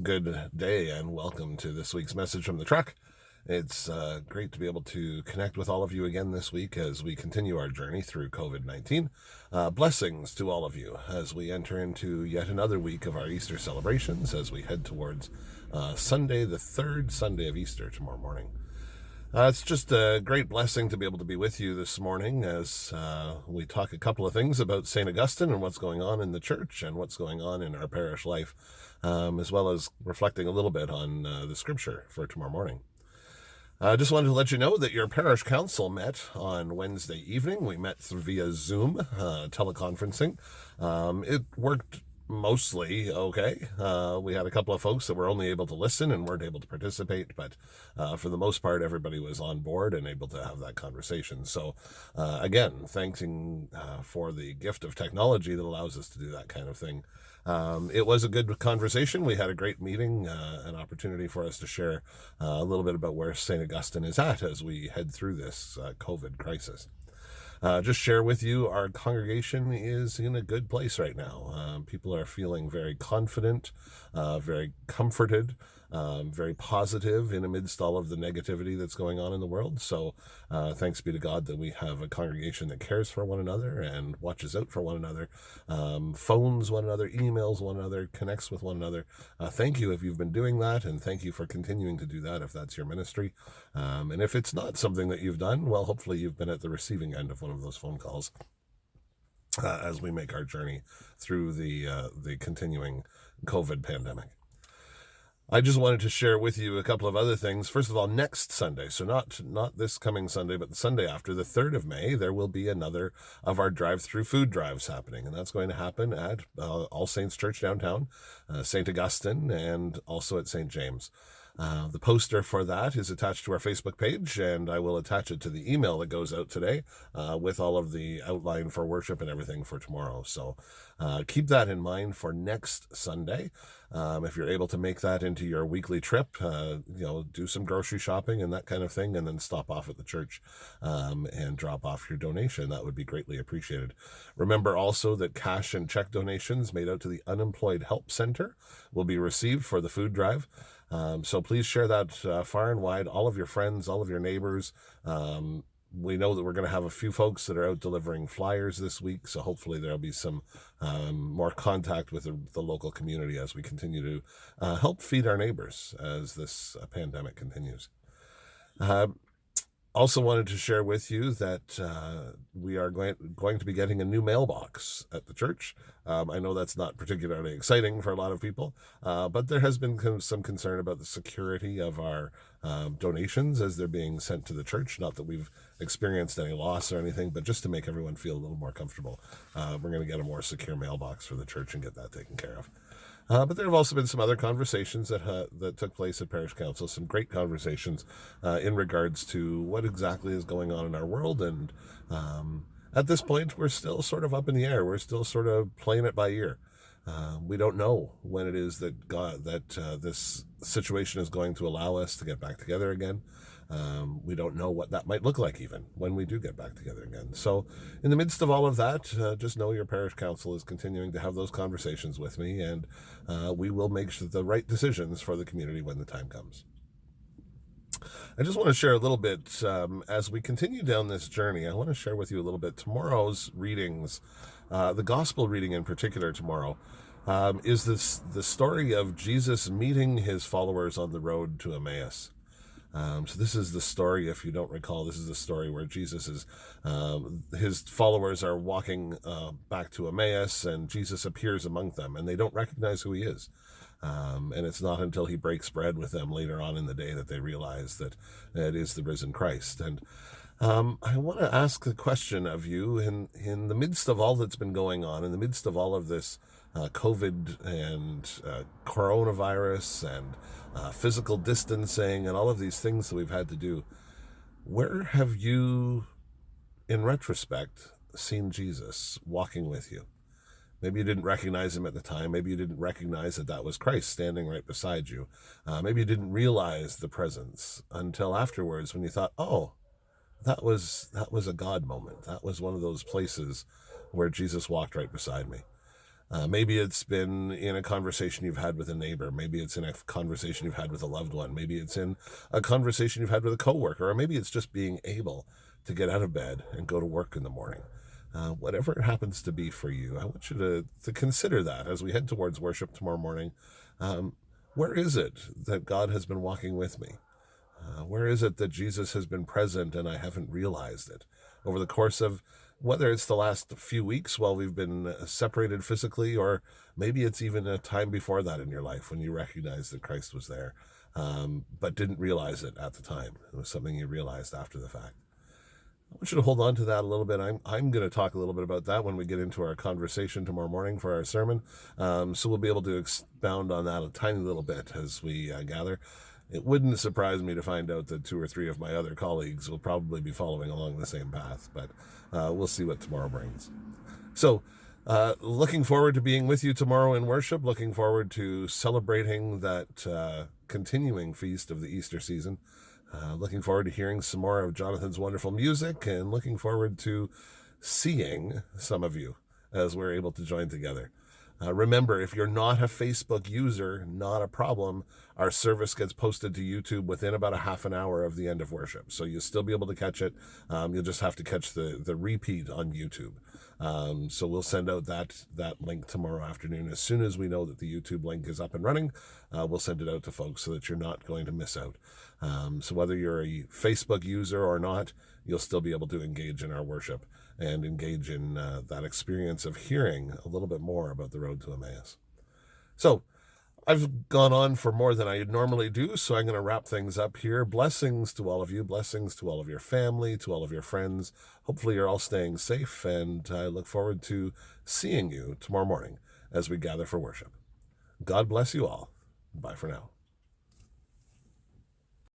Good day and welcome to this week's message from the truck. It's great to be able to connect with all of you again this week as we continue our journey through COVID-19. Blessings to all of you as we enter into yet another week of our Easter celebrations as we head towards Sunday, the third Sunday of Easter tomorrow morning. It's just a great blessing to be able to be with you this morning as we talk a couple of things about St. Augustine and what's going on in the church and what's going on in our parish life, as well as reflecting a little bit on the scripture for tomorrow morning. I just wanted to let you know that your parish council met on Wednesday evening. We met via Zoom, teleconferencing. It worked mostly okay. We had a couple of folks that were only able to listen and weren't able to participate, but for the most part, everybody was on board and able to have that conversation. So again, thanking for the gift of technology that allows us to do that kind of thing. It was a good conversation. We had a great meeting, an opportunity for us to share a little bit about where St. Augustine is at as we head through this COVID crisis. Just share with you, our congregation is in a good place right now. People are feeling very confident, very comforted, very positive in amidst all of the negativity that's going on in the world. So thanks be to God that we have a congregation that cares for one another and watches out for one another, phones one another, emails one another, connects with one another. Thank you if you've been doing that, and thank you for continuing to do that if that's your ministry. And if it's not something that you've done, well, hopefully you've been at the receiving end of one of those phone calls as we make our journey through the continuing COVID pandemic. I just wanted to share with you a couple of other things. First of all, next Sunday, so not this coming Sunday, but the Sunday after, the 3rd of May, there will be another of our drive-through food drives happening, and that's going to happen at All Saints Church downtown, St. Augustine, and also at St. James. The poster for that is attached to our Facebook page, and I will attach it to the email that goes out today with all of the outline for worship and everything for tomorrow. So keep that in mind for next Sunday. If you're able to make that into your weekly trip, do some grocery shopping and that kind of thing, and then stop off at the church and drop off your donation. That would be greatly appreciated. Remember also that cash and check donations made out to the Unemployed Help Center will be received for the food drive. So please share that far and wide, all of your friends, all of your neighbors. We know that we're going to have a few folks that are out delivering flyers this week, so hopefully there'll be some more contact with the local community as we continue to help feed our neighbors as this pandemic continues. Also wanted to share with you that we are going to be getting a new mailbox at the church. I know that's not particularly exciting for a lot of people, but there has been some concern about the security of our donations as they're being sent to the church. Not that we've experienced any loss or anything, but just to make everyone feel a little more comfortable, we're going to get a more secure mailbox for the church and get that taken care of. But there have also been some other conversations that took place at Parish Council, some great conversations in regards to what exactly is going on in our world. And at this point, we're still sort of up in the air. We're still sort of playing it by ear. We don't know when it is that this situation is going to allow us to get back together again. We don't know what that might look like even when we do get back together again. So in the midst of all of that, just know your parish council is continuing to have those conversations with me, and we will make the right decisions for the community when the time comes. I just want to share a little bit, as we continue down this journey, I want to share with you a little bit tomorrow's readings. The gospel reading in particular tomorrow is the story of Jesus meeting his followers on the road to Emmaus. So this is the story, if you don't recall, this is the story where Jesus his followers are walking back to Emmaus, and Jesus appears among them, and they don't recognize who he is. And it's not until he breaks bread with them later on in the day that they realize that it is the risen Christ. And I want to ask the question of you in the midst of all that's been going on, in the midst of all of this COVID and coronavirus and physical distancing and all of these things that we've had to do, where have you, in retrospect, seen Jesus walking with you? Maybe you didn't recognize him at the time. Maybe you didn't recognize that was Christ standing right beside you. Maybe you didn't realize the presence until afterwards when you thought, oh, that was a God moment. That was one of those places where Jesus walked right beside me. Maybe it's been in a conversation you've had with a neighbor. Maybe it's in a conversation you've had with a loved one. Maybe it's in a conversation you've had with a coworker, or maybe it's just being able to get out of bed and go to work in the morning. Whatever it happens to be for you, I want you to consider that as we head towards worship tomorrow morning. Where is it that God has been walking with me? Where is it that Jesus has been present and I haven't realized it over the course of whether it's the last few weeks while we've been separated physically, or maybe it's even a time before that in your life when you recognized that Christ was there, but didn't realize it at the time. It was something you realized after the fact. I want you to hold on to that a little bit. I'm going to talk a little bit about that when we get into our conversation tomorrow morning for our sermon. So we'll be able to expound on that a tiny little bit as we gather. It wouldn't surprise me to find out that 2 or 3 of my other colleagues will probably be following along the same path, but we'll see what tomorrow brings. So, looking forward to being with you tomorrow in worship, looking forward to celebrating that continuing feast of the Easter season, looking forward to hearing some more of Jonathan's wonderful music, and looking forward to seeing some of you as we're able to join together. Remember, if you're not a Facebook user, not a problem. Our service gets posted to YouTube within about a half an hour of the end of worship. So you'll still be able to catch it. You'll just have to catch the repeat on YouTube. So we'll send out that link tomorrow afternoon. As soon as we know that the YouTube link is up and running, we'll send it out to folks so that you're not going to miss out. So whether you're a Facebook user or not, you'll still be able to engage in our worship and engage in that experience of hearing a little bit more about the road to Emmaus. So I've gone on for more than I normally do, so I'm going to wrap things up here. Blessings to all of you, blessings to all of your family, to all of your friends. Hopefully you're all staying safe, and I look forward to seeing you tomorrow morning as we gather for worship. God bless you all. Bye for now.